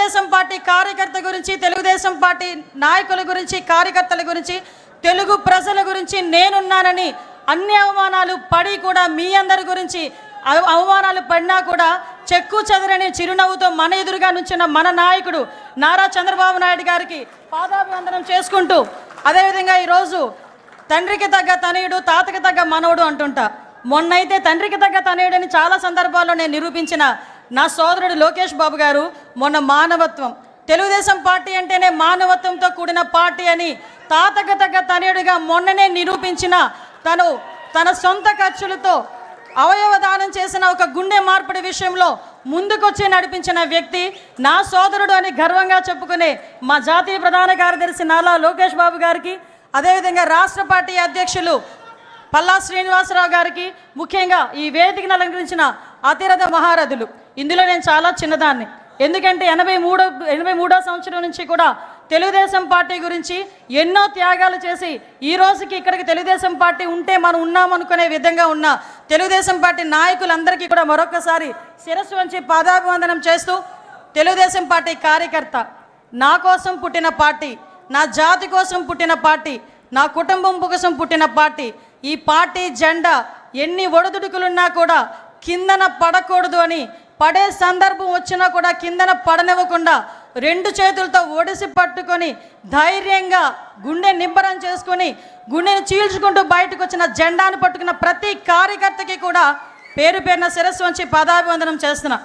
Telugu Desam party కార్యకర్త గురించి, Telugu Desam party నాయకుల గురించి, కార్యకర్తల గురించి, తెలుగు ప్రజల గురించి నేనున్నానని అన్ని అవమానాలు పడి కూడా మీ అందరి గురించి అవమానాలు పడినా కూడా చెక్కు చెదరని చిరునవ్వుతో మన ఎదురుగా నుంచిన మన నాయకుడు నారా చంద్రబాబు నాయుడు గారికి పాదాభివందనం చేసుకుంటూ, అదేవిధంగా ఈరోజు తండ్రికి తగ్గ తనయుడు, తాతకి తగ్గ మనవడు అంటుంటా. మొన్నైతే తండ్రికి తగ్గ తనయుడని చాలా సందర్భాల్లో నేను నిరూపించిన నా సోదరుడు లోకేష్ బాబు గారు మొన్న మానవత్వం, తెలుగుదేశం పార్టీ అంటేనే మానవత్వంతో కూడిన పార్టీ అని తాతకు తగ్గ తనయుడిగా మొన్ననే నిరూపించిన తన సొంత ఖర్చులతో అవయవ దానం చేసిన ఒక గుండె మార్పిడి విషయంలో ముందుకొచ్చి నడిపించిన వ్యక్తి నా సోదరుడు అని గర్వంగా చెప్పుకునే మా జాతీయ ప్రధాన కార్యదర్శి నారా లోకేష్ బాబు గారికి, అదేవిధంగా రాష్ట్ర పార్టీ అధ్యక్షులు పల్లా శ్రీనివాసరావు గారికి, ముఖ్యంగా ఈ వేదికను అలంకరించిన అతిరథ మహారథులు. ఇందులో నేను చాలా చిన్నదాన్ని, ఎందుకంటే 83వ సంవత్సరం నుంచి కూడా తెలుగుదేశం పార్టీ గురించి ఎన్నో త్యాగాలు చేసి ఈ రోజుకి ఇక్కడికి తెలుగుదేశం పార్టీ ఉంటే మనం ఉన్నామనుకునే విధంగా ఉన్న తెలుగుదేశం పార్టీ నాయకులందరికీ కూడా మరొకసారి శిరస్సు వంచి పాదాభివందనం చేస్తూ, తెలుగుదేశం పార్టీ కార్యకర్త, నా కోసం పుట్టిన పార్టీ, నా జాతి కోసం పుట్టిన పార్టీ, నా కుటుంబం కోసం పుట్టిన పార్టీ, ఈ పార్టీ జెండా ఎన్ని ఒడిదుడుకులున్నా కూడా కిందన పడకూడదు అని, పడే సందర్భం వచ్చినా కూడా కిందన పడనివ్వకుండా 2 చేతులతో ఒడిసి పట్టుకొని ధైర్యంగా గుండె నిబ్బరం చేసుకొని గుండెని చీల్చుకుంటూ బయటకు వచ్చిన జెండాను పట్టుకున్న ప్రతి కార్యకర్తకి కూడా పేరు పేరున శిరస్సు వంచి పాదాభివందనం చేస్తున్నా.